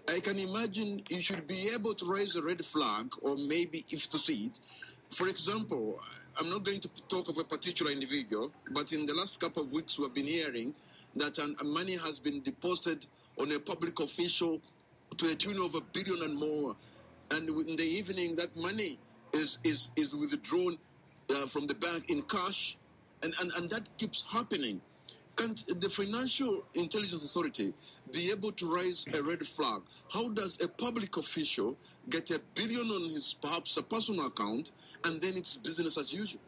I can imagine you should be able to raise a red flag, or maybe if to see it. For example, I'm not going to talk of a particular individual, but in the last couple of weeks we have been hearing that money has been deposited on a public official to a tune of $1 billion and more, and in the evening that money is withdrawn from the bank in cash, and that keeps happening. Can't the Financial Intelligence Authority be able to raise a red flag? How does a public official get $1 billion on his perhaps a personal account, and then it's business as usual?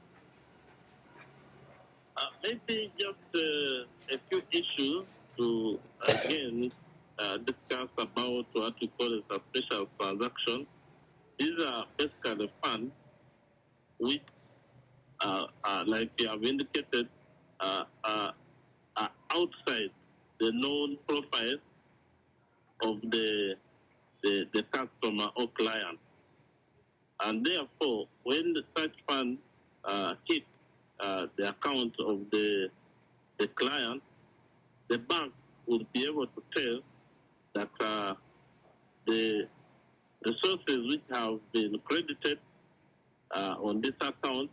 Maybe just a few issues to again discuss about what we call a suspicious transaction. These are basically funds which, like you have indicated, are outside the known profile of the customer or client. And therefore, when such funds hit the account of the client, the bank will be able to tell that the resources which have been credited on this account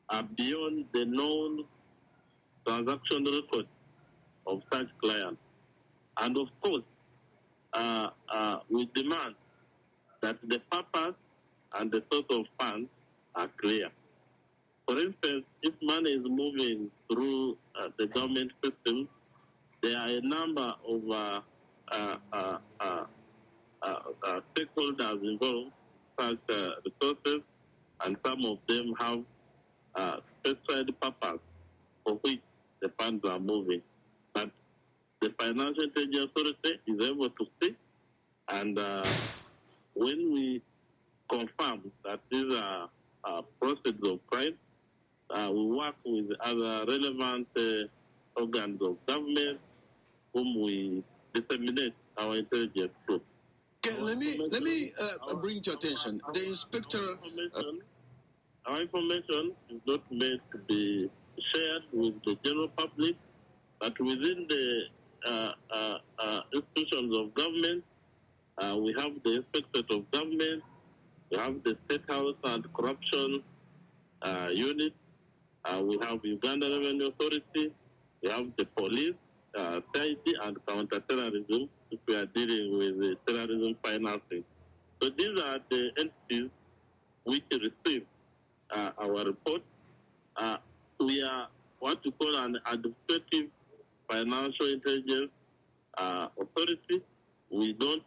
are beyond the known transaction record of such client. And of course, we demand that the purpose and the source of funds are clear. For instance, if money is moving through the government system, there are a number of stakeholders involved, such resources, and some of them have specified purpose for which the funds are moving. But the Financial Intelligence Authority is able to see, and when we confirm that these are proceeds of crime, we work with other relevant organs of government whom we disseminate our intelligence through. Okay, let me bring to your attention the inspector. Our information is not meant to be shared with the general public, but within the institutions of government, we have the Inspectorate of Government, we have the State House and Corruption Unit, we have Uganda Revenue Authority, we have the police, CID, and counter-terrorism, if we are dealing with terrorism financing. So these are the entities which receive our report. We are what we call an administrative financial intelligence authority. We don't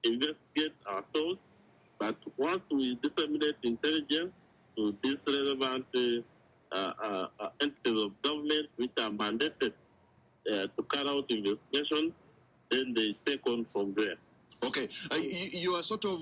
investigate ourselves, but once we disseminate intelligence to these relevant entities of government which are mandated to carry out investigation, then they take on from there. Okay, you are sort of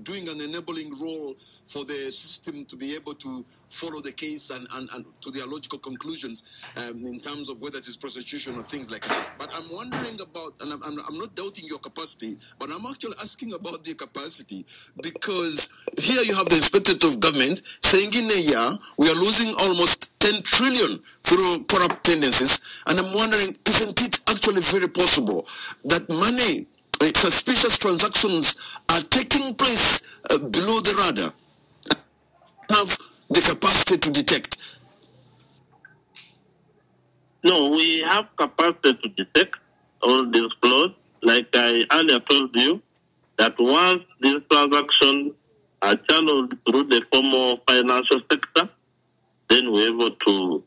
doing an enabling role for the system to be able to follow the case and to their logical conclusions in terms of whether it is prosecution or things like that. But I'm wondering about, and I'm not doubting your capacity, but I'm actually asking about their capacity, because here you have the Inspectorate of Government saying in a year we are losing almost 10 trillion through corrupt tendencies, and I'm wondering, isn't it actually very possible that money, suspicious transactions are taking place below the radar, have the capacity to detect? No, we have capacity to detect all these flows. Like I earlier told you, that once these transactions are channeled through the formal financial sector, then we're able to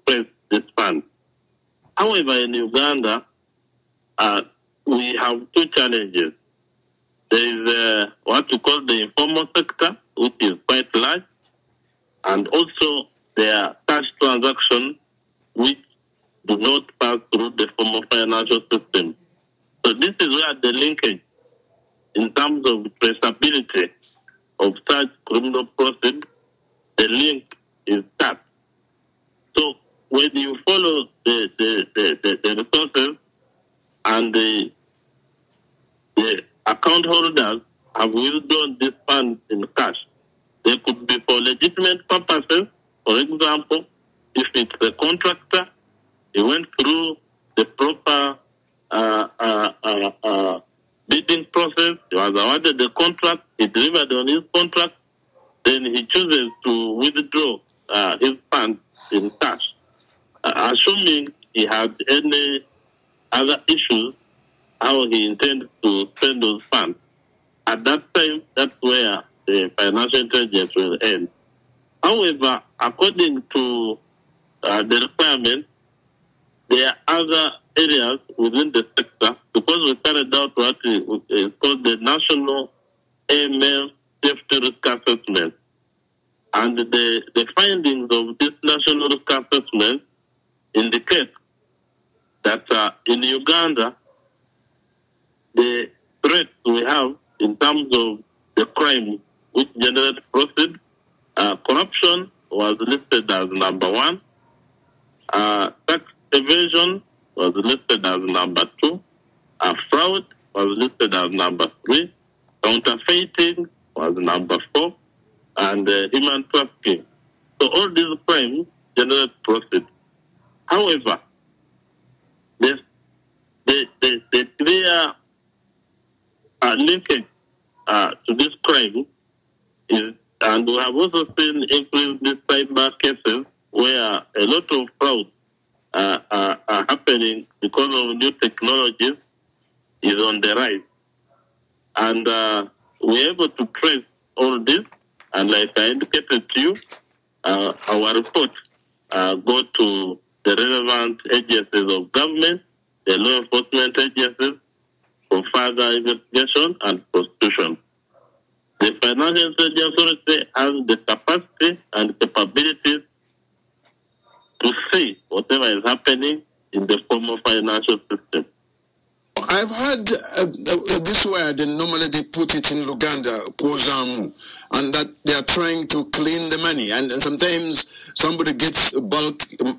press this fund. However, in Uganda, we have two challenges. There is what we call the informal sector, which is quite large, and also there are cash transactions which do not pass through the formal financial system. So this is where the linkage in terms of traceability of such criminal proceeds, the link is cut. So when you follow the resources and the account holders have withdrawn this fund in cash, they could be for legitimate purposes. For example, if it's a contractor, he went through the proper bidding process. He was awarded the contract. He delivered on his contract. Then he chooses to withdraw his funds in cash, assuming he had any other issues, how he intends to spend those funds. At that time, that's where the financial intelligence will end. However, according to the requirements, there are other areas within the sector, because we carried out what is called the National AML Safety Risk Assessment. And the findings of this National Risk Assessment indicate that in Uganda, the threats we have in terms of the crime which generate profit, corruption was listed as number 1, tax evasion was listed as number 2, fraud was listed as number 3, counterfeiting was number 4, and human trafficking. So all these crimes generate profit. However, the clear linkage to this crime is, and we have also seen increased these cyber cases where a lot of fraud are happening because of new technologies is on the rise. And we're able to trace all this, and like I indicated to you, our report go to the relevant agencies of government, the law enforcement agencies, for further investigation and prosecution. The Financial Intelligence Authority has the capacity and capabilities to see whatever is happening in the formal financial system. I've heard this word, and normally they put it in Luganda, kozamu, and that they are trying to clean the money. And sometimes somebody gets a bulk,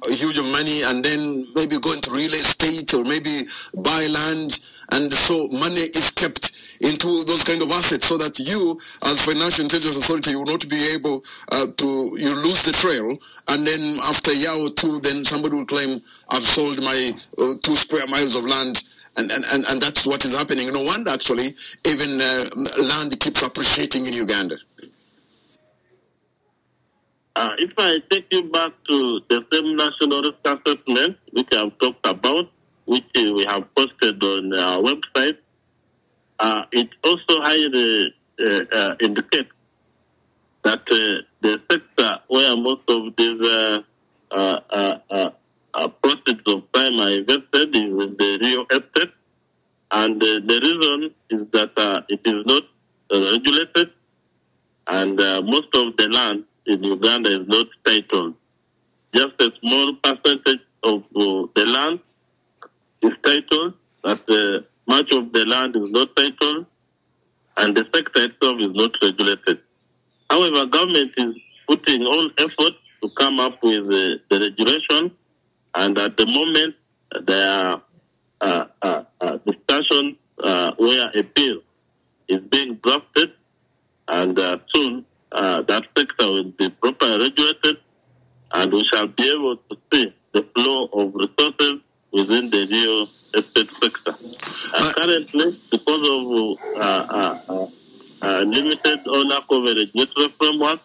huge of money, and then maybe go into real estate or maybe buy land. And so money is kept into those kind of assets so that you, as Financial Intelligence Authority, you will not be able you lose the trail. And then after a year or two, then somebody will claim, I've sold my 2 square miles of land. And that's what is happening. No wonder, actually, even land keeps appreciating in Uganda. If I take you back to the same national risk assessment, which I've talked about, which we have posted on our website, it also highly indicates that the sector where most of these proceeds of time are invested is in the real estate, and the reason is that it is not regulated, and most of the land in Uganda is not titled. Just a small percentage of the land is titled, but much of the land is not titled, and the sector itself is not regulated. However, government is putting all effort to come up with the regulation. And at the moment, there are discussions where a bill is being drafted, and soon that sector will be properly regulated, and we shall be able to see the flow of resources within the real estate sector. Currently, because of limited or lack of a regulatory framework,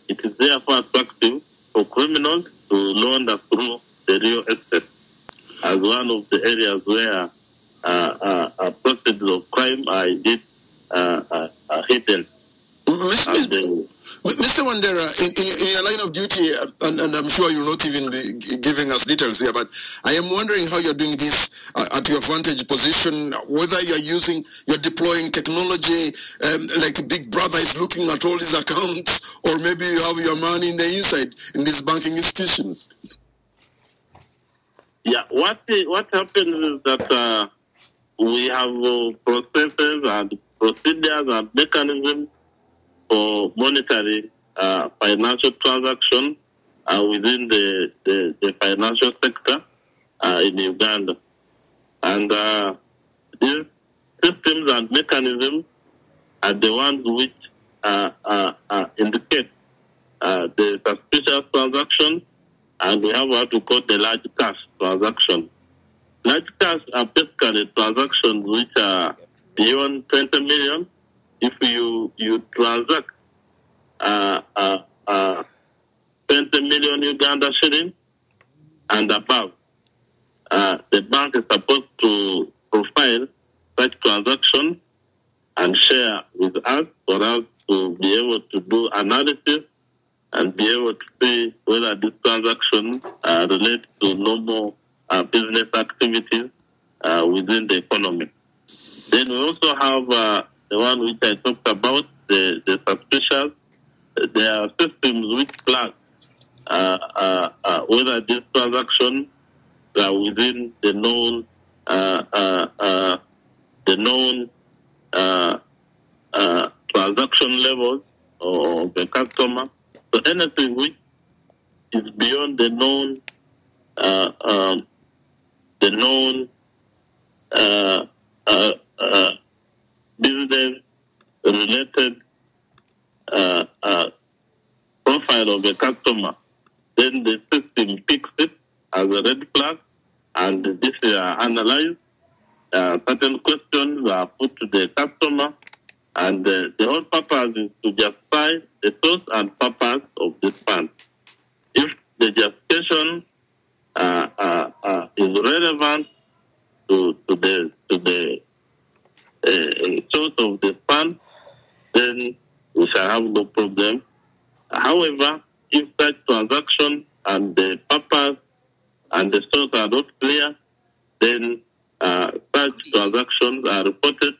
it is therefore attractive for criminals to launder through the real estate as one of the areas where proceeds of crime are indeed hidden. Mr. Wandera, in your line of duty, and I'm sure you'll not even be giving us details here, but I am wondering how you're doing this at your vantage position, whether you're deploying technology, like Big Brother is looking at all these accounts, or maybe you have your money in the inside in these banking institutions. Yeah, what happens is that we have processes and procedures and mechanisms for monitoring financial transactions within the financial sector in Uganda. And these systems and mechanisms are the ones which indicate the suspicious transactions, and we have what we call the large cash transactions. Large cash are basically transactions which are beyond 20 million, if you transact 20 million Uganda shilling and above, the bank is supposed to profile such transaction and share with us for us to be able to do analysis and be able to see whether this transaction relates to normal business activities within the economy. Then we also have the one which I talked about, the suspicious. There are systems which flag whether this transaction are within the known transaction levels of the customer. So anything which is beyond the known business related profile of the customer, then the system picks it as a red flag, and this is analyzed. Certain questions are put to the customer, and the whole purpose is to justify the source and purpose of this fund. If the justification is relevant to the source of the fund, then we shall have no problem. However, if such transaction and the purpose and the source are not clear, then such transactions are reported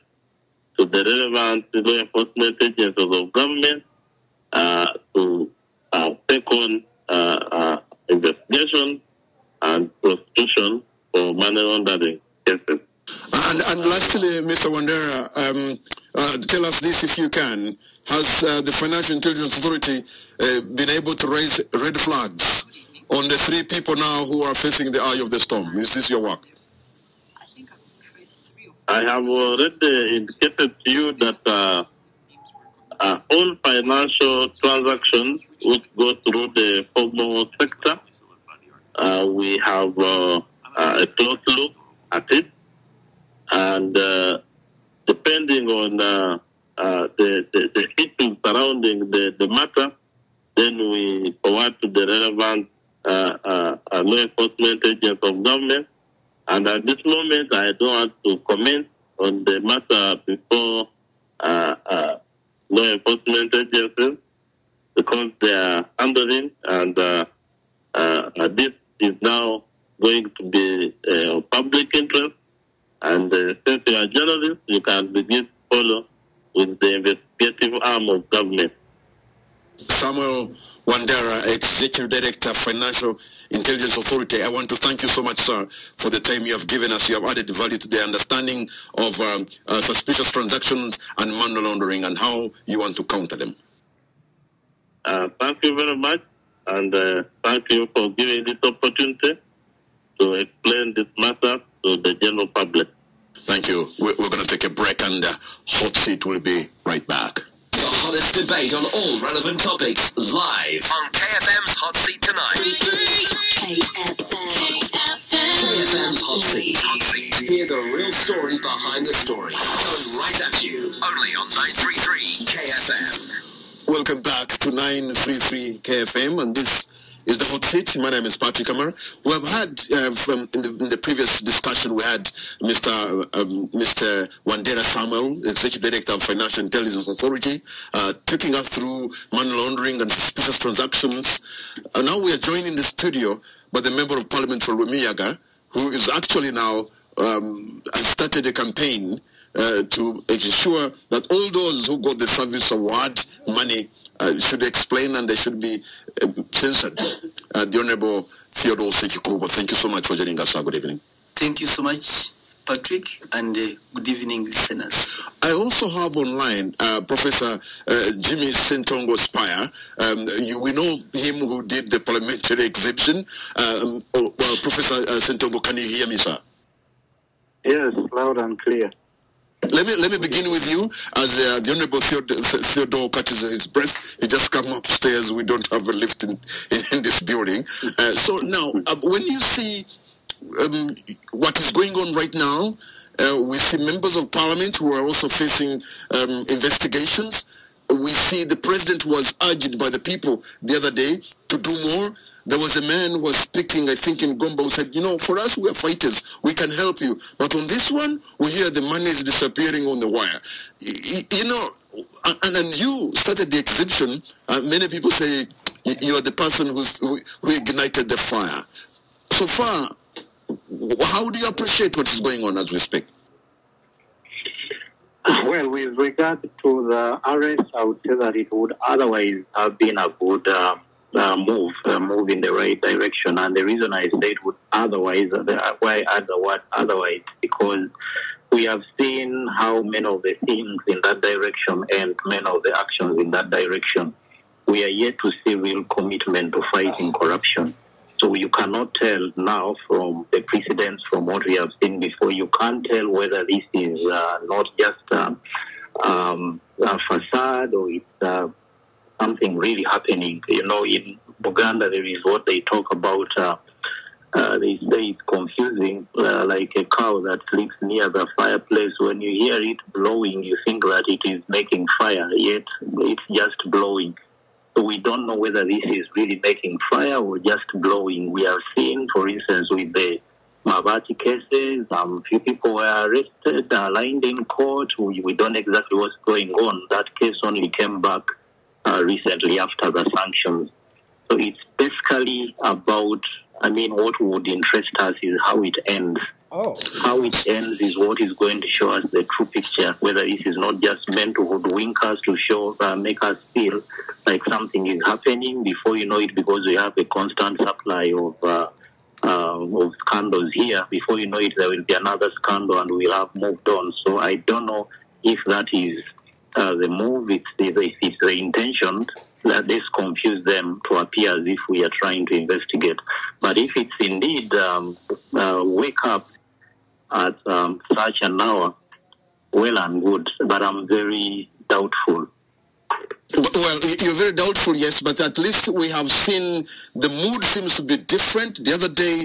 to the relevant law enforcement agencies of government to take on investigation and prosecution for money laundering cases. And lastly, Mr. Wandera, tell us this if you can. Has the Financial Intelligence Authority been able to raise red flags on the three people now who are facing the eye of the storm? Is this your work? I have already indicated to you that all financial transactions which go through the formal sector, we have a close look at it, and depending on the issues surrounding the matter, then we forward to the relevant law enforcement agents of government. And at this moment, I don't want to comment on the matter before law enforcement agencies because they are handling, and this is now going to be of public interest. And since you are journalists, you can begin to follow with the investigative arm of government. Samuel Wandera, Executive Director, Financial Intelligence Authority. I want to thank you so much, sir, for the time you have given us. You have added value to the understanding of suspicious transactions and money laundering and how you want to counter them. Thank you very much, and thank you for giving this opportunity to explain this matter to the general public. Thank you. We're going to take a break, and Hotseat will be right back. The hottest debate on all relevant topics, live on KFM's Hotseat tonight. KFM's Hotseat. Hear the real story behind the story. Thrown right at you. Only on 933 KFM. Welcome back to 933 KFM, and this is the Hotseat. My name is Patrick Kamara. We have had, in the previous discussion, we had Mr. Wandera Samuel, Executive Director of Financial Intelligence Authority, taking us through money laundering and suspicious transactions. Now we are joined in the studio by the Member of Parliament for Lumiyaga, who is actually now has started a campaign to ensure that all those who got the service award money should explain and they should be censored. The Honorable Theodore, thank you so much for joining us. Good evening. Thank you so much, Patrick, and good evening, listeners. I also have online Professor Jimmy Ssentongo Spire. We know him who did the parliamentary exhibition. Professor Ssentongo, can you hear me, sir? Yes, loud and clear. Let me begin with you as the Honorable Theodore catches his breath. He just come upstairs. We don't have a lift in this building. So now, when you see what is going on right now, we see members of parliament who are also facing investigations. We see the president was urged by the people the other day to do more. There was a man who was speaking, I think in Gomba, who said, for us, we are fighters. We can help you. But on this one, we hear the money is disappearing on the wire. And you started the exhibition. Many people say you are the person who ignited the fire. So far, how do you appreciate what is going on as we speak? Well, with regard to the arrest, I would say that it would otherwise have been a good move in the right direction. And the reason I say it would otherwise, why add the word otherwise, because we have seen how many of the things in that direction and many of the actions in that direction, we are yet to see real commitment to fighting corruption. So you cannot tell now from the precedents, from what we have seen before, you can't tell whether this is not just a facade or it's something really happening. In Uganda, there is what they talk about, they say it's confusing, like a cow that sleeps near the fireplace. When you hear it blowing, you think that it is making fire, yet it's just blowing. So we don't know whether this is really making fire or just blowing. We have seen, for instance, with the Mabati cases, few people were arrested, lined in court. We don't know exactly what's going on. That case only came back recently after the sanctions. So it's basically about, what would interest us is how it ends. Oh. How it ends is what is going to show us the true picture, whether this is not just meant to hoodwink us, to show, make us feel like something is happening before you know it, because we have a constant supply of scandals here. Before you know it, there will be another scandal and we'll have moved on. So I don't know if that is the move, if it's the intention that this confuse them to appear as if we are trying to investigate. But if it's indeed wake up at such an hour, well and good, but I'm very doubtful. Well, you're very doubtful, yes, but at least we have seen the mood seems to be different. The other day,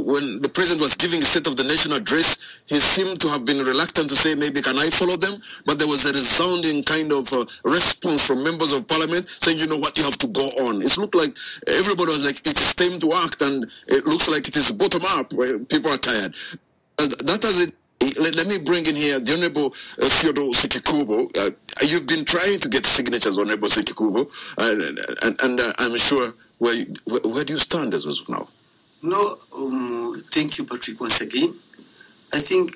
when the president was giving a State of the Nation address, he seemed to have been reluctant to say, maybe can I follow them? But there was a resounding kind of response from members of parliament saying, you know what, you have to go on. It looked like everybody was like, it is time to act, and it looks like it is bottom up where people are tired. That is it. Let me bring in here the Honorable Theodore Sekikubo. You've been trying to get signatures, Honorable Sekikubo, and I'm sure where do you stand as of now? No, thank you, Patrick, once again. I think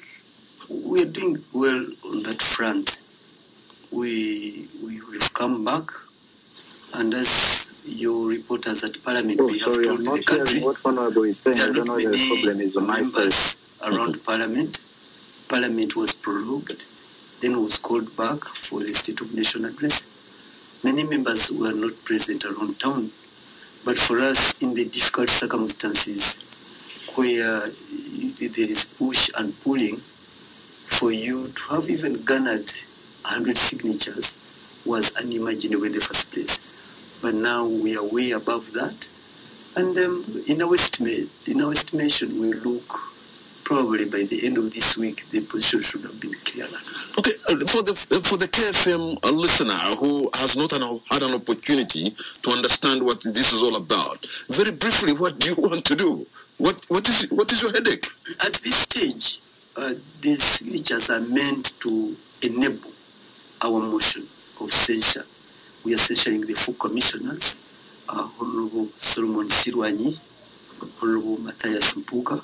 we're doing well on that front. We've come back, and as your reporters at Parliament, we have told the country what Honorable is saying. there are not many members around Parliament. Parliament was prorogued, then was called back for the State of Nation address. Many members were not present around town, but for us, in the difficult circumstances where there is push and pulling, for you to have even garnered 100 signatures was unimaginable in the first place. But now we are way above that, and in our estimation, we look probably by the end of this week, the position should have been clearer. Okay, for the KFM listener who has not had an opportunity to understand what this is all about, very briefly, what do you want to do? What is your headache? At this stage, the signatures are meant to enable our motion of censure. We are censuring the 4 commissioners, Honorable Solomon Sirwanyi, Honorable Matthias Mpuga,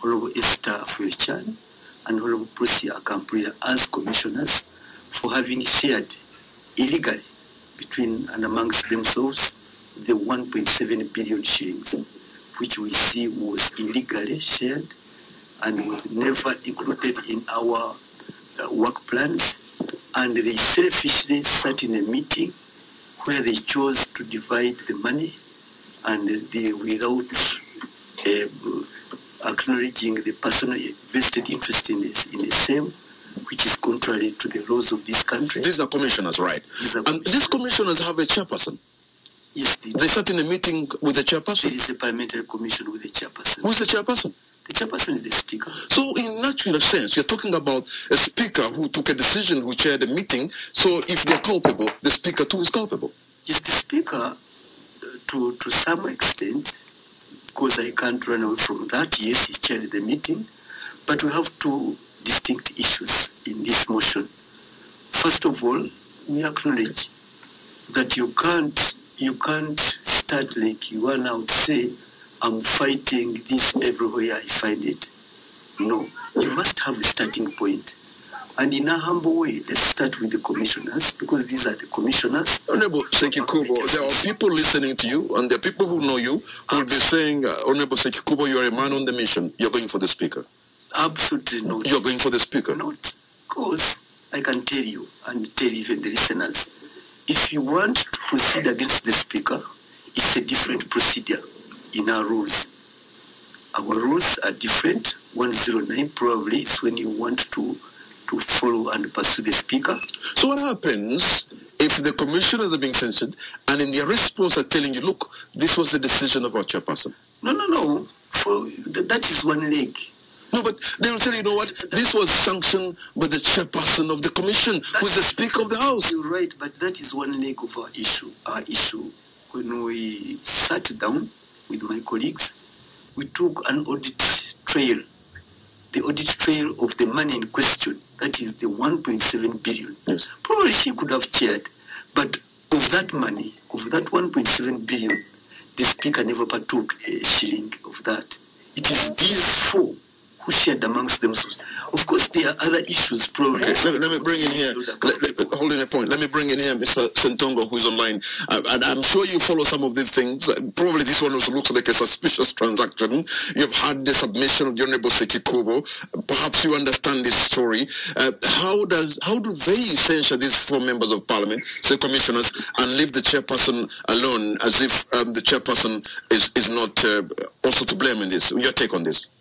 Honorable Esther Afuyechan, and Honorable Prosia Akampria as commissioners for having shared illegally between and amongst themselves the 1.7 billion shillings, which we see was illegally shared and was never included in our work plans. And they selfishly sat in a meeting where they chose to divide the money, and without acknowledging the personal vested interest in the same, which is contrary to the laws of this country. These are commissioners, right? And these commissioners have a chairperson. Yes, they sat in a meeting with the chairperson. There is a parliamentary commission with a chairperson. Who is the chairperson? The chairperson is the speaker. So in a sense, you're talking about a speaker who took a decision, who chaired a meeting. So if they're culpable, the speaker too is culpable. Yes, the speaker, to some extent, because I can't run away from that, yes, he chaired the meeting, but we have two distinct issues in this motion. First of all, we acknowledge that you can't start like you are now to say, I'm fighting this everywhere I find it. No, you must have a starting point. And in a humble way, let's start with the commissioners, because these are the commissioners. Honorable Sekikubo, there are people listening to you, and there are people who know you who will be saying, Honorable Sekikubo, you're a man on the mission. You're going for the speaker. Absolutely not. You're going for the speaker. Not. Because I can tell you, and tell even the listeners, if you want to proceed against the speaker, it's a different procedure in our rules. Our rules are different. 109 probably is when you want to follow and pursue the speaker. So what happens if the commissioners are being censured and in their response are telling you, look, this was the decision of our chairperson? No. That is one leg. No, but they will say, you know what, this was sanctioned by the chairperson of the commission, who is the speaker of the house. You're right, but that is one leg of our issue. Our issue, when we sat down with my colleagues, we took an audit trail. The audit trail of the money in question, that is the 1.7 billion. Yes. Probably she could have chaired, but of that money, of that 1.7 billion, the speaker never partook a shilling of that. It is these four who shared amongst themselves. Of course, there are other issues, probably. Okay, let me bring in here, holding a point, let me bring in here Mr. Ssentongo, who is online. And I'm sure you follow some of these things. Probably this one also looks like a suspicious transaction. You've had the submission of the Honorable Sekikubo. Perhaps you understand this story. How do they censure these four members of parliament, say commissioners, and leave the chairperson alone as if the chairperson is not also to blame in this? Your take on this?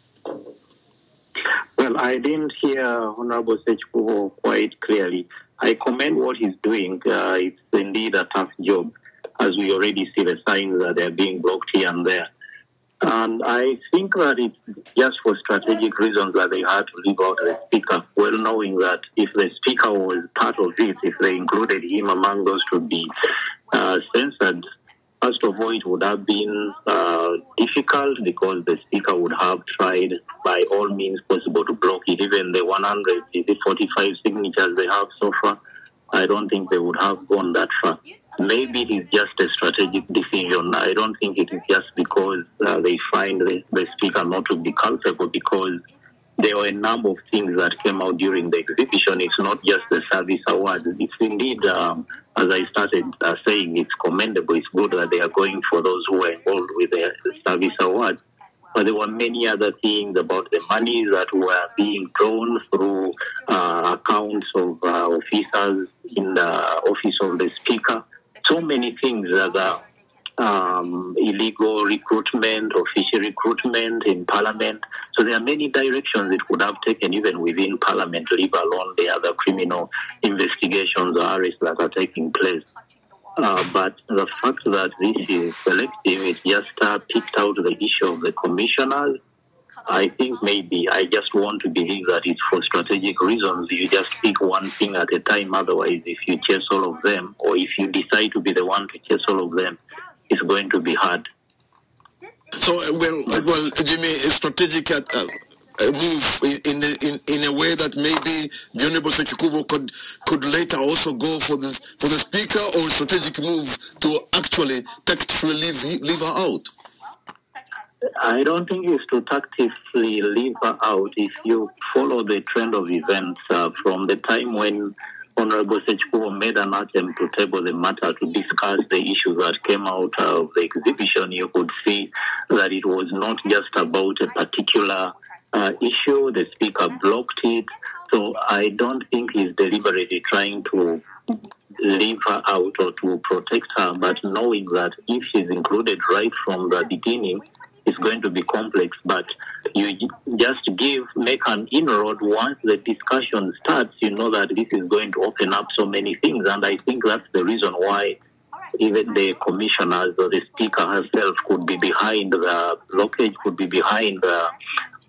Well, I didn't hear Honorable Sekikubo quite clearly. I commend what he's doing. It's indeed a tough job, as we already see the signs that they're being blocked here and there. And I think that it's just for strategic reasons that they had to leave out the speaker, well knowing that if the speaker was part of this, if they included him among those to be censored, first of all, it would have been difficult because the speaker would have tried by all means possible to block it. Even the 145 signatures they have so far, I don't think they would have gone that far. Maybe it is just a strategic decision. I don't think it is just because they find the speaker not to be culpable, because there were a number of things that came out during the exhibition. It's not just the service award. It's indeed, as I started saying, it's commendable. It's good that they are going for those who were involved with the service award. But there were many other things about the money that were being drawn through accounts of officers in the office of the speaker. So many things that illegal recruitment, official recruitment in parliament. So there are many directions it could have taken even within parliament, leave alone the other criminal investigations or arrests that are taking place. But the fact that this is selective, it just picked out the issue of the commissioners. I think maybe I just want to believe that it's for strategic reasons. You just pick one thing at a time. Otherwise, if you chase all of them, or if you decide to be the one to chase all of them, it's going to be hard. So, well, Jimmy, a strategic move in a way that maybe the Honorable Sekikubo could later also go for the speaker, or a strategic move to actually tactfully leave her out? I don't think it's to tactically leave her out. If you follow the trend of events from the time when Honorable Sekikubo made an attempt to table the matter to discuss the issues that came out of the exhibition, you could see that it was not just about a particular issue. The speaker blocked it. So I don't think he's deliberately trying to leave her out or to protect her, but knowing that if she's included right from the beginning, it's going to be complex. But you just make an inroad once the discussion starts. You know that this is going to open up so many things, and I think that's the reason why even the commissioners or the speaker herself could be behind the blockage, could be behind the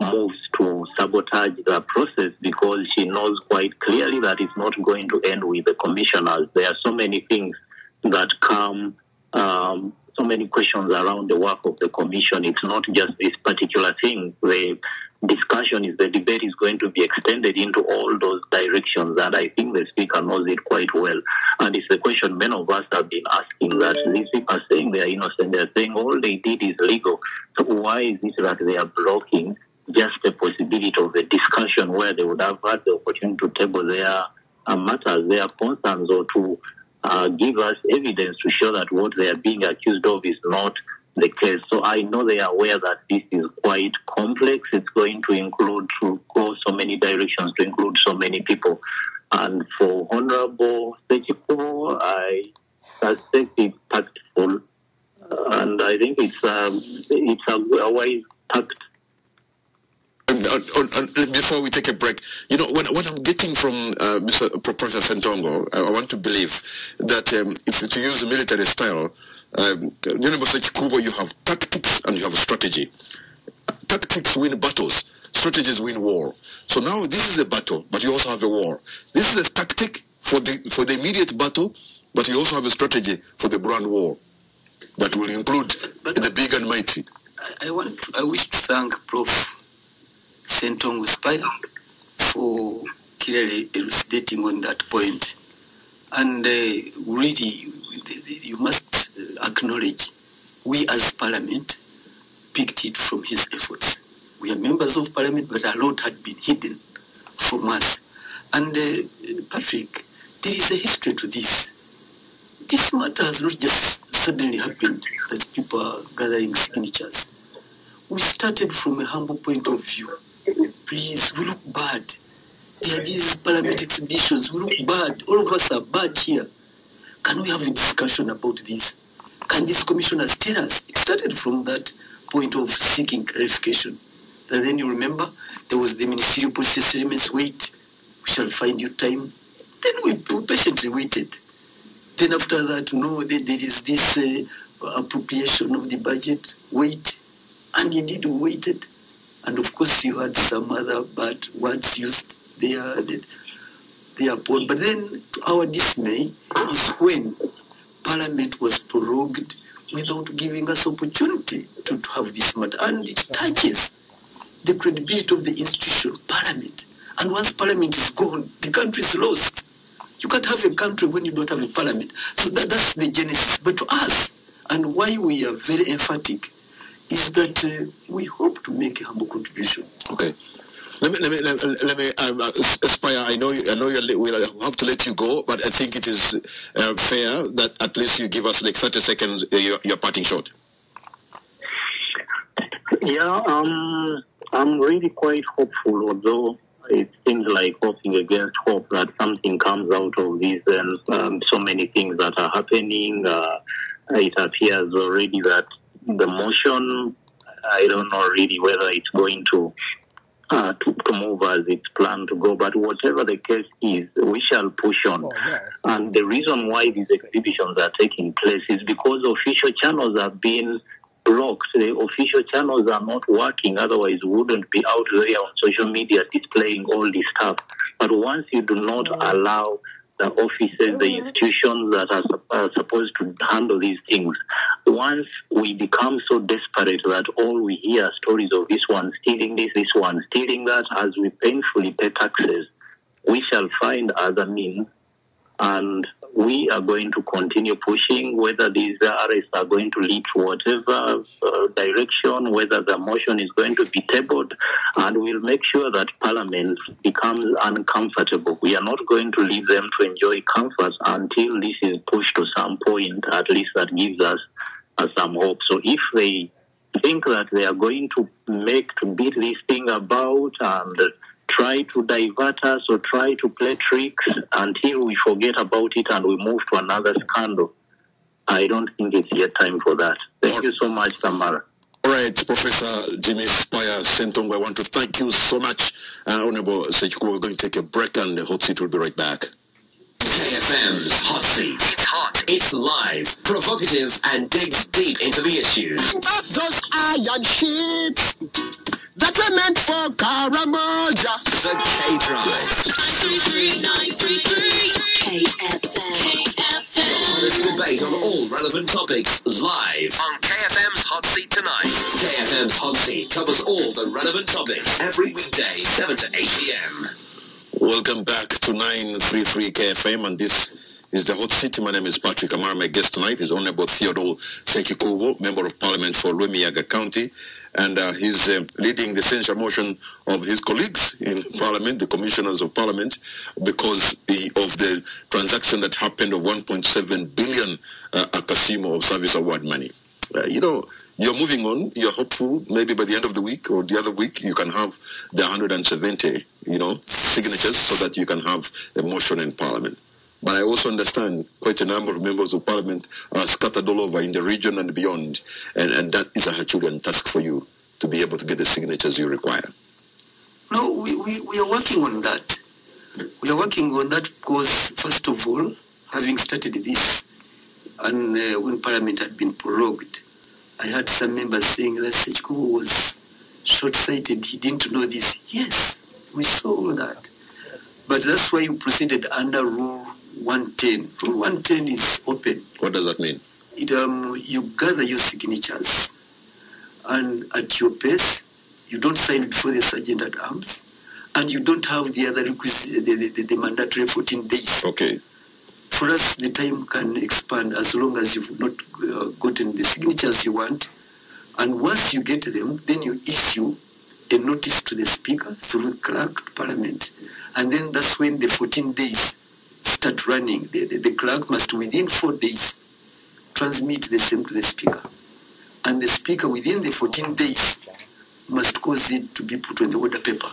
moves to sabotage the process, because she knows quite clearly that it's not going to end with the commissioners. There are so many things that come, so many questions around the work of the commission. It's not just this particular thing. The debate is going to be extended into all those directions, and I think the speaker knows it quite well. And it's the question many of us have been asking, that these people are saying they are innocent. They're saying all they did is legal. So why is it that they are blocking just the possibility of a discussion where they would have had the opportunity to table their matters, their concerns, or to give us evidence to show that what they are being accused of is not the case. So I know they are aware that this is quite complex. It's going to go so many directions, to include so many people. And for Honorable Ssentongo, I suspect it's tactful, and I think it's a wise tact. Before we take a break, what I'm getting from Professor Ssentongo, I want to believe that if to use the military style, you have tactics and you have strategy. Tactics win battles, strategies win war. So now this is a battle, but you also have a war. This is a tactic for the immediate battle, but you also have a strategy for the grand war that will include the big and mighty. I wish to thank Prof. Ssentongo Spire for clearly elucidating on that point. And really, you must acknowledge, we as Parliament picked it from his efforts. We are members of Parliament, but a lot had been hidden from us. And Patrick, there is a history to this. This matter has not just suddenly happened that people are gathering signatures. We started from a humble point of view. Please, we look bad. There are these Parliament exhibitions. We look bad. All of us are bad here. Can we have a discussion about this? Can these commissioners tell us? It started from that point of seeking clarification. And then you remember, there was the ministerial process elements. Wait, we shall find you time. Then we patiently waited. Then after that, no, there is this appropriation of the budget. Wait. And indeed we waited. And of course you had some other bad words used thereupon. But then, to our dismay, is when Parliament was prorogued without giving us opportunity to have this matter. And it touches the credibility of the institution, Parliament. And once Parliament is gone, the country is lost. You can't have a country when you don't have a Parliament. So that's the genesis. But to us, and why we are very emphatic, is that we hope to make a humble contribution. Okay. Let me Spire, I know we'll have to let you go, but I think it is fair that at least you give us like 30 seconds your parting shot. Yeah, I'm really quite hopeful, although it seems like hoping against hope that something comes out of this, and so many things that are happening. It appears already that the motion, I don't know really whether it's going to move as it's planned to go, but whatever the case is, we shall push on. Oh, yes. And the reason why these exhibitions are taking place is because official channels have been blocked. The official channels are not working, otherwise we wouldn't be out there on social media displaying all this stuff. But once you do not allow the offices, the institutions that are supposed to handle these things, once we become so desperate that all we hear are stories of this one stealing this one stealing that, as we painfully pay taxes, we shall find other means, and we are going to continue pushing, whether these arrests are going to lead to whatever direction, whether the motion is going to be tabled, and we'll make sure that Parliament becomes uncomfortable. We are not going to leave them to enjoy comfort until this is pushed to some point, at least that gives us some hope. So if they think that they are going to beat this thing about and try to divert us or try to play tricks until we forget about it and we move to another scandal, I don't think it's yet time for that. Thank you so much, Kamara. All right, Professor Jimmy Spire Ssentongo, I want to thank you so much. Honorable Ssentongo, we're going to take a break and the Hotseat will be right back. KFM's Hotseat. It's hot, it's live, provocative, and digs deep into the issues. Those iron ships. The ferment for Karamoja. The K-Drive. 933 KFM. The hottest debate on all relevant topics live on KFM's Hot Seat tonight. KFM's Hot Seat covers all the relevant topics every weekday, 7 to 8 p.m. Welcome back to 933 KFM, and this is the Hot Seat. My name is Patrick Kamara. My guest tonight is Honorable Theodore Sekikubo, Member of Parliament for Lwemiyaga County, and he's leading the censure motion of his colleagues in Parliament, the Commissioners of Parliament, because of the transaction that happened of 1.7 billion Akasimo of Service Award money. You're moving on. You're hopeful maybe by the end of the week or the other week you can have the 170, signatures so that you can have a motion in Parliament. But I also understand quite a number of members of Parliament are scattered all over in the region and beyond, and that is a Herculean task for you to be able to get the signatures you require. No, we are working on that. We are working on that because, first of all, having started this, and when Parliament had been prorogued, I heard some members saying that Sechkubo was short-sighted. He didn't know this. Yes, we saw that. But that's why you proceeded under Rule 110. Rule 110 is open. What does that mean? You gather your signatures, and at your pace, you don't sign before the Sergeant at Arms, and you don't have the other requisite, the mandatory 14 days. Okay. For us, the time can expand as long as you've not gotten the signatures you want. And once you get them, then you issue a notice to the Speaker through the Clerk to Parliament. And then that's when the 14 days start running. The Clerk must, within 4 days, transmit the same to the Speaker. And the Speaker, within the 14 days, must cause it to be put on the order paper.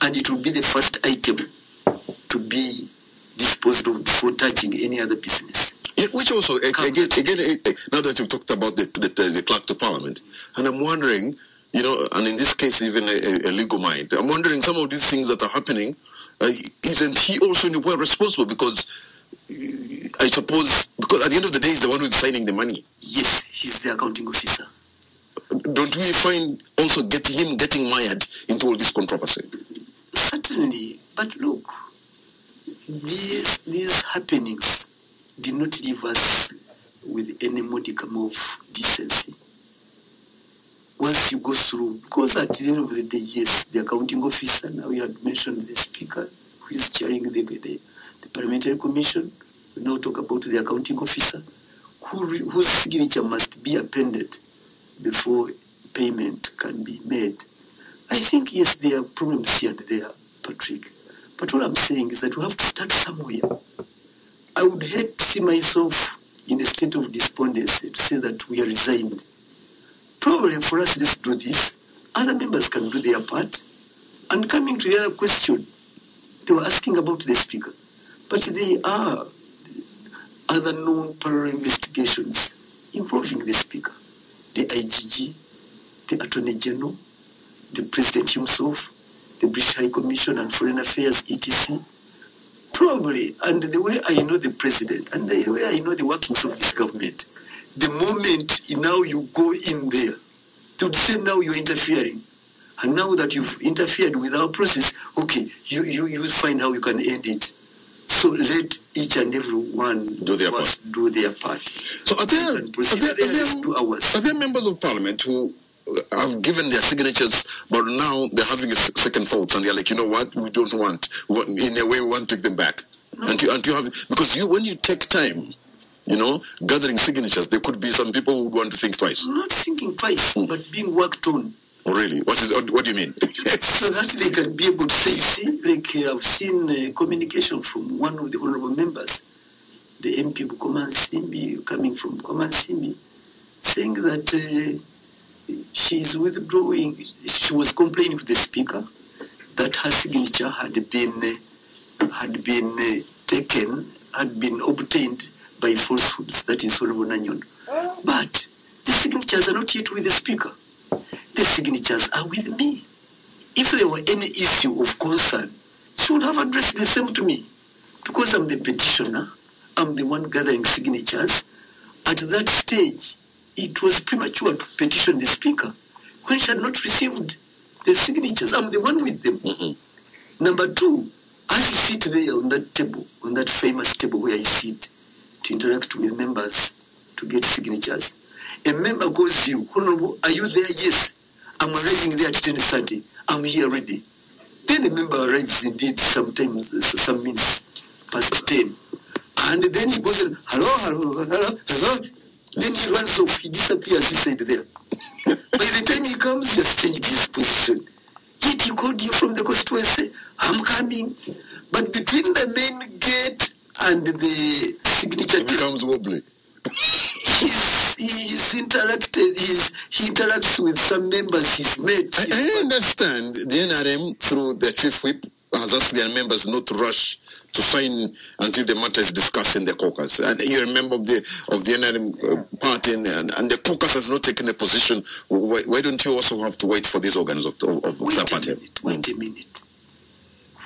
And it will be the first item to be disposed of before touching any other business. Yeah, which also, again, now that you've talked about the clerk to Parliament, and I'm wondering, and in this case, even a legal mind, I'm wondering some of these things that are happening, isn't he also in a way responsible? Because I suppose, because at the end of the day, he's the one who's signing the money. Yes, he's the accounting officer. Don't we find also him getting mired into all this controversy? Certainly, but look, these happenings did not leave us with any modicum of decency. Once you go through, because at the end of the day, yes, the accounting officer, now you had mentioned the Speaker, who is chairing the Parliamentary Commission. We now talk about the accounting officer, whose signature must be appended before payment can be made. I think, yes, there are problems here and there, Patrick. But all I'm saying is that we have to start somewhere. I would hate to see myself in a state of despondency to say that we are resigned. Probably for us, let's do this. Other members can do their part. And coming to the other question, they were asking about the Speaker. But there are other known parallel investigations involving the Speaker, the IGG, the Attorney General, the President himself, the British High Commission and Foreign Affairs, etc. Probably, and the way I know the President, and the way I know the workings of this government, the moment now you go in there, to say now you're interfering, and now that you've interfered with our process, okay, you find how you can end it. So let each and every one do their part. So are there members of Parliament who have given their signatures, but now they're having a second thoughts, and they're like, you know what, we don't want. In a way, we want to take them back. No. And you have, because when you take time, gathering signatures, there could be some people who would want to think twice. Not thinking twice, but being worked on. Oh, really? What do you mean? So that they can be able to say, see, like I've seen communication from one of the honorable members, the MP Bukoman Simbi, coming from Bukoman Simbi, saying that she is withdrawing. She was complaining to the Speaker that her signature had been obtained by falsehoods. That is Honorable Nanyon. But the signatures are not yet with the Speaker. The signatures are with me. If there were any issue of concern, she would have addressed the same to me. Because I'm the petitioner, I'm the one gathering signatures. At that stage, it was premature to petition the Speaker when she had not received the signatures. I'm the one with them. Number two, as you sit there on that table, on that famous table where I sit to interact with members to get signatures, a member calls you, Honorable, are you there? Yes, I'm arriving there at 10:30. I'm here ready. Then a member arrives indeed sometimes, some minutes past 10. And then he goes, hello. Then he runs off, he disappears inside there. By the time he comes, he has changed his position. Yet he called you from the constituency, I'm coming. But between the main gate and the signature, it becomes wobbly. He interacts with some members he's met. I understand the NRM through their chief whip has asked their members not to rush to sign until the matter is discussed in the caucus. And you're a member of the NRM party, and the caucus has not taken a position. Why don't you also have to wait for these organs of the party? Wait a minute.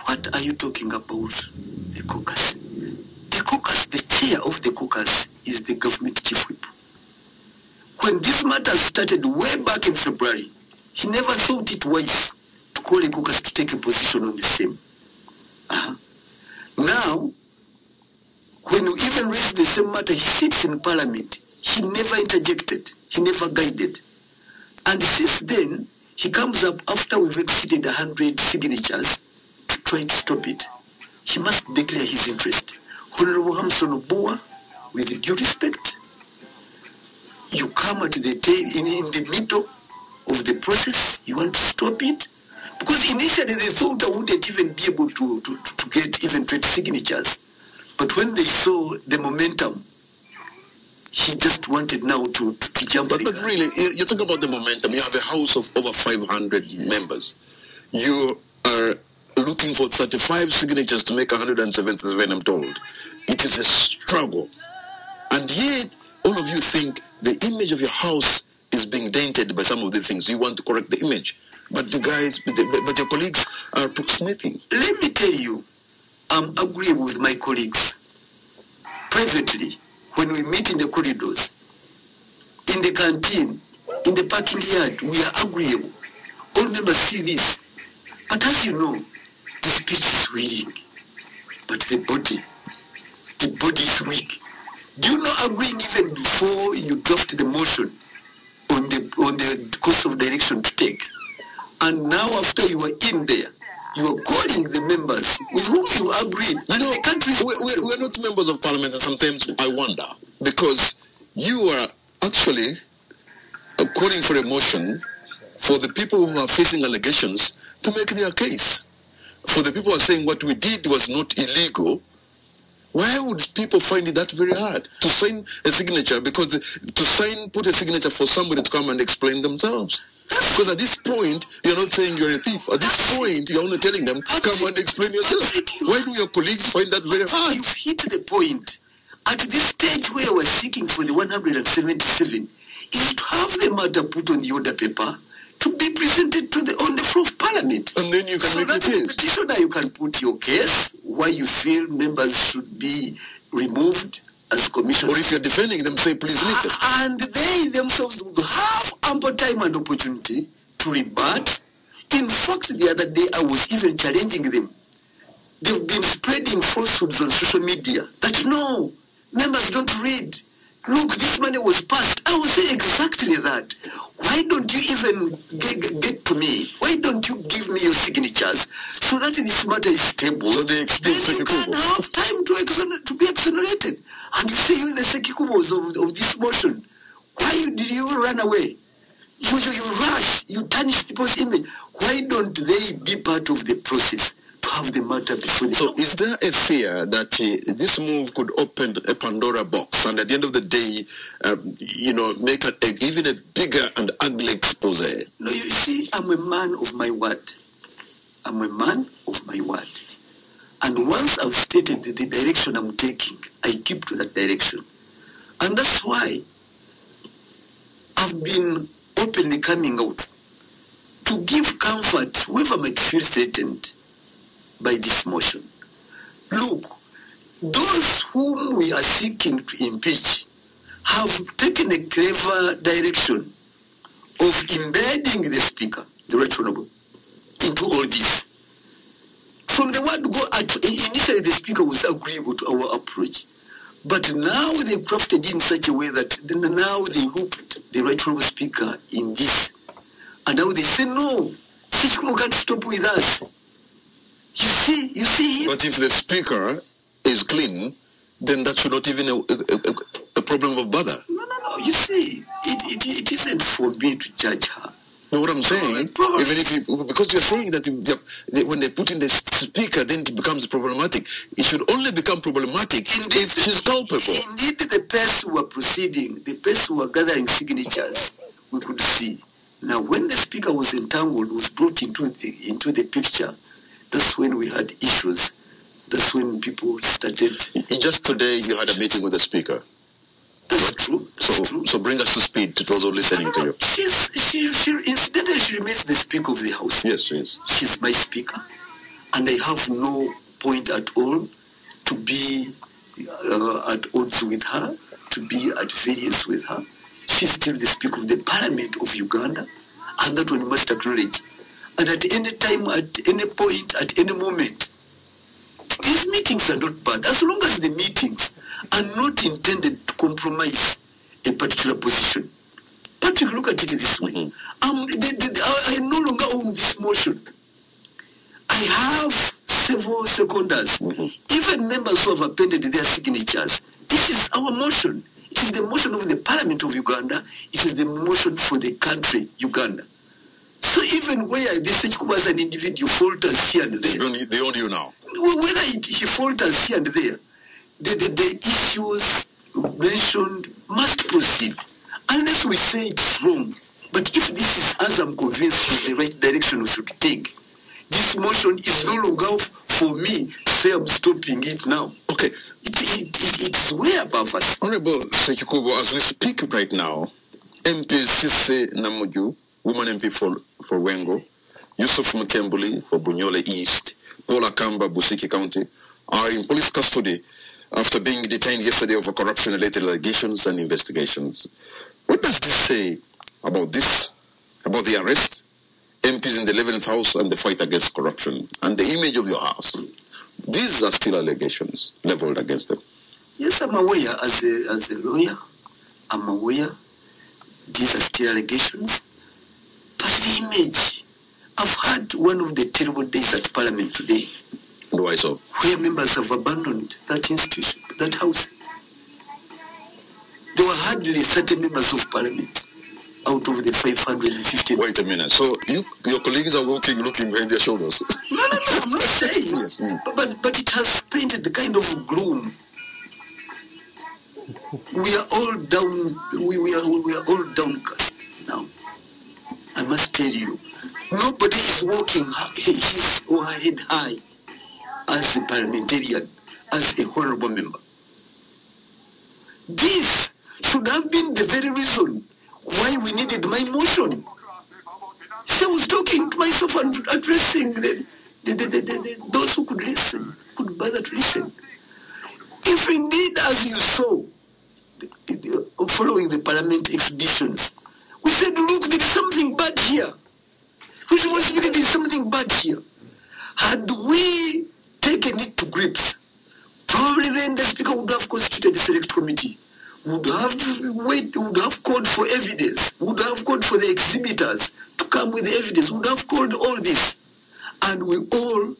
What are you talking about? The caucus. The caucus, the chair of the caucus is the government chief whip. When this matter started way back in February, he never thought it wise to call a caucus to take a position on the same. Now, when you even raise the same matter, he sits in parliament. He never interjected. He never guided. And since then, he comes up after we've exceeded 100 signatures to try to stop it. He must declare his interest. Honorable Hamson Obua, with due respect, you come at the in the middle of the process, you want to stop it? Because initially they thought I wouldn't even be able to get even 20 signatures. But when they saw the momentum, he just wanted now to jump. But really, you talk about the momentum. You have a house of over 500 members. You are looking for 35 signatures to make 177, I'm told. It is a struggle. And yet, all of you think the image of your house is being dented by some of the things. You want to correct the image. But you guys, but your colleagues are approximating. Let me tell you, I'm agreeable with my colleagues. Privately, when we meet in the corridors, in the canteen, in the parking yard, we are agreeable. All members see this. But as you know, the speech is willing, but the body is weak. Do you know agreeing even before you draft the motion on the course of direction to take? And now after you are in there, you are calling the members with whom you agreed. You know, we're not members of parliament, and sometimes I wonder, because you are actually calling for a motion for the people who are facing allegations to make their case. For the people who are saying what we did was not illegal, why would people find it that very hard to sign a signature? Because put a signature for somebody to come and explain themselves. Because at this point, you're not saying you're a thief. At this point, you're only telling them, come and explain yourself. Why do your colleagues find that very hard? You've hit the point. At this stage where we're seeking for the 177 is to have the matter put on the order paper to be presented on the floor of parliament. And then you can make your case. So that the petitioner, you can put your case, why you feel members should be removed as commissioners. Or if you're defending them, say, please leave them. And they themselves would have ample time and opportunity to rebut. In fact, the other day, I was even challenging them. They've been spreading falsehoods on social media that no, members don't read. Look, this money was passed. I will say exactly that. Why don't you even get to me? Why don't you give me your signatures so that this matter is stable? So they then you can have time to be exonerated. And you say you're the Sekikubos of this motion. Why did you run away? You rush. You tarnish people's image. Why don't they be part of the process? To have the matter before the So is there a fear that this move could open a Pandora box and at the end of the day, make even a bigger and ugly expose? No, you see, I'm a man of my word. I'm a man of my word. And once I've stated the direction I'm taking, I keep to that direction. And that's why I've been openly coming out to give comfort to whoever might feel threatened by this motion. Look, those whom we are seeking to impeach have taken a clever direction of embedding the speaker, the Right Honorable, into all this. From the word go, initially the speaker was agreeable to our approach. But now they crafted in such a way that now they looped the right honorable speaker in this. And now they say, no, Ssentongo can't stop with us. You see him? But if the speaker is clean, then that should not even a problem of bother. No. You see, it isn't for me to judge her. No, what I'm saying, even if because you're saying that when they put in the speaker, then it becomes problematic. It should only become problematic if she's culpable. Indeed, the pace who were proceeding, the pace who were gathering signatures, we could see. Now, when the speaker was entangled, was brought into the picture, that's when we had issues. That's when people started. Just today, you had a meeting with the speaker. That's true. So bring us to speed to those who are listening to you. Incidentally, she remains the speaker of the house. Yes, she is. She's my speaker, and I have no point at all to be at odds with her, to be at variance with her. She's still the speaker of the Parliament of Uganda, and that one you must acknowledge. And at any time, at any point, at any moment, these meetings are not bad, as long as the meetings are not intended to compromise a particular position. Patrick, look at it this way. I no longer own this motion. I have several seconders, even members who have appended their signatures. This is our motion. It is the motion of the Parliament of Uganda. It is the motion for the country, Uganda. So even where this Ssentongo as an individual falters here and there, They own you now. whether he falters here and there, the issues mentioned must proceed. Unless we say it's wrong. But if this is, as I'm convinced, is the right direction we should take, this motion is no longer for me to say I'm stopping it now. Okay. It is way above us. Honorable Ssentongo, as we speak right now, MP Sisse Namuju, woman MP for Wengo, Yusuf Mutembuli for Bunyole East, Paula Kamba, Busiki County, are in police custody after being detained yesterday over corruption-related allegations and investigations. What does this say about this, about the arrest, MPs in the 11th House and the fight against corruption, and the image of your house? These are still allegations leveled against them. Yes, I'm aware as a lawyer. I'm aware these are still allegations. But the image, I've had one of the terrible days at Parliament today. Why so? Where members have abandoned that institution, that house. There were hardly 30 members of Parliament out of the 550. Wait a minute. So your colleagues are looking behind their shoulders? No, I'm not saying. Yes. But it has painted the kind of gloom. We are all down. We are all downcast now. I must tell you, nobody is walking his or her head high as a parliamentarian, as a honorable member. This should have been the very reason why we needed my motion. So I was talking to myself and addressing those who could listen, could bother to listen. If indeed, as you saw, following the parliament exhibitions, we said, look, there is something bad here. Which was really, there is something bad here. Had we taken it to grips, probably then the speaker would have constituted a select committee, would have called for evidence, would have called for the exhibitors to come with the evidence, would have called all this. And we all,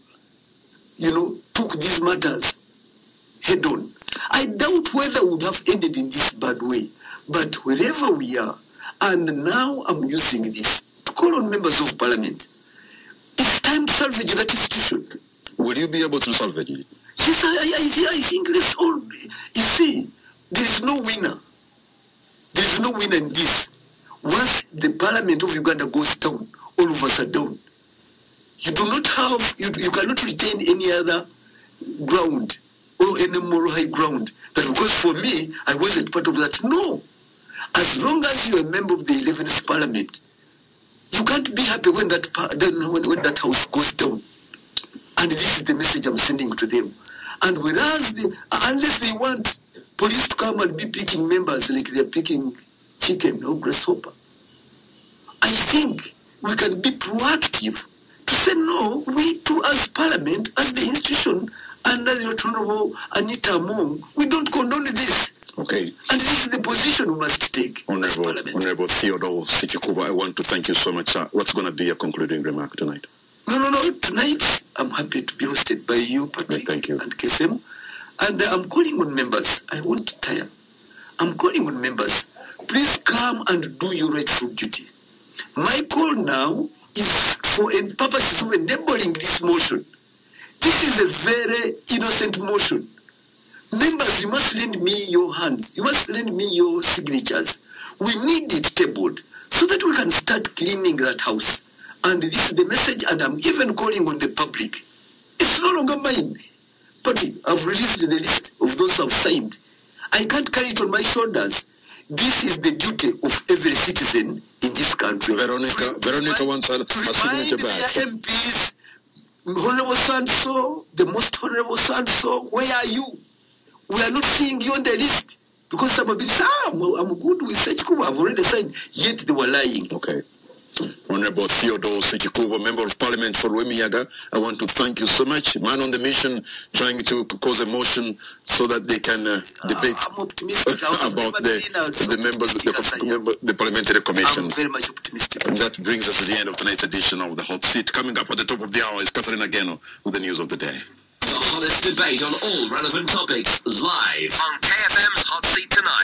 took these matters head on. I doubt whether we would have ended in this bad way. But wherever we are, and now I'm using this to call on members of Parliament, it's time to salvage that institution. Will you be able to salvage it? Yes, I think let's all, you see, there is no winner. There is no winner in this. Once the Parliament of Uganda goes down, all of us are down. You do not have, you cannot retain any other ground or any moral high ground. That because for me, I wasn't part of that. No. As long as you're a member of the 11th Parliament, you can't be happy when that house goes down. And this is the message I'm sending to them. And whereas, unless they want police to come and be picking members like they're picking chicken or grasshopper, I think we can be proactive to say no. We too, as Parliament, as the institution, under the Honorable Anita Among, we don't condone this. Okay. And this is the position we must take. Honorable Theodore Sikikuba, I want to thank you so much, sir. What's going to be your concluding remark tonight? No. Tonight, I'm happy to be hosted by you, Patrick, thank you. and KFM. And I'm calling on members. I won't tire. I'm calling on members. Please come and do your rightful duty. My call now is for purposes of enabling this motion. This is a very innocent motion. Members, you must lend me your hands. You must lend me your signatures. We need it tabled so that we can start cleaning that house. And this is the message, and I'm even calling on the public. It's no longer mine. Party, I've released the list of those who have signed. I can't carry it on my shoulders. This is the duty of every citizen in this country. Veronica wants a signature back. Their MPs, Honorable so-and-so, the most honorable so-and-so, where are you? We are not seeing you on the list. Because some of them say, I'm good with Sechikuba, I've already signed, yet they were lying. Okay. Honorable Theodore Sikikuba, Member of Parliament for Wemiyaga, I want to thank you so much. Man on the mission, trying to cause a motion so that they can debate I'm optimistic. about the members of the Parliamentary Commission. I'm very much optimistic. And that brings us to the end of tonight's edition of the Hot Seat. Coming up at the top of the hour is Catherine Ageno with the news of the day. The hottest debate on all relevant topics live on KFM's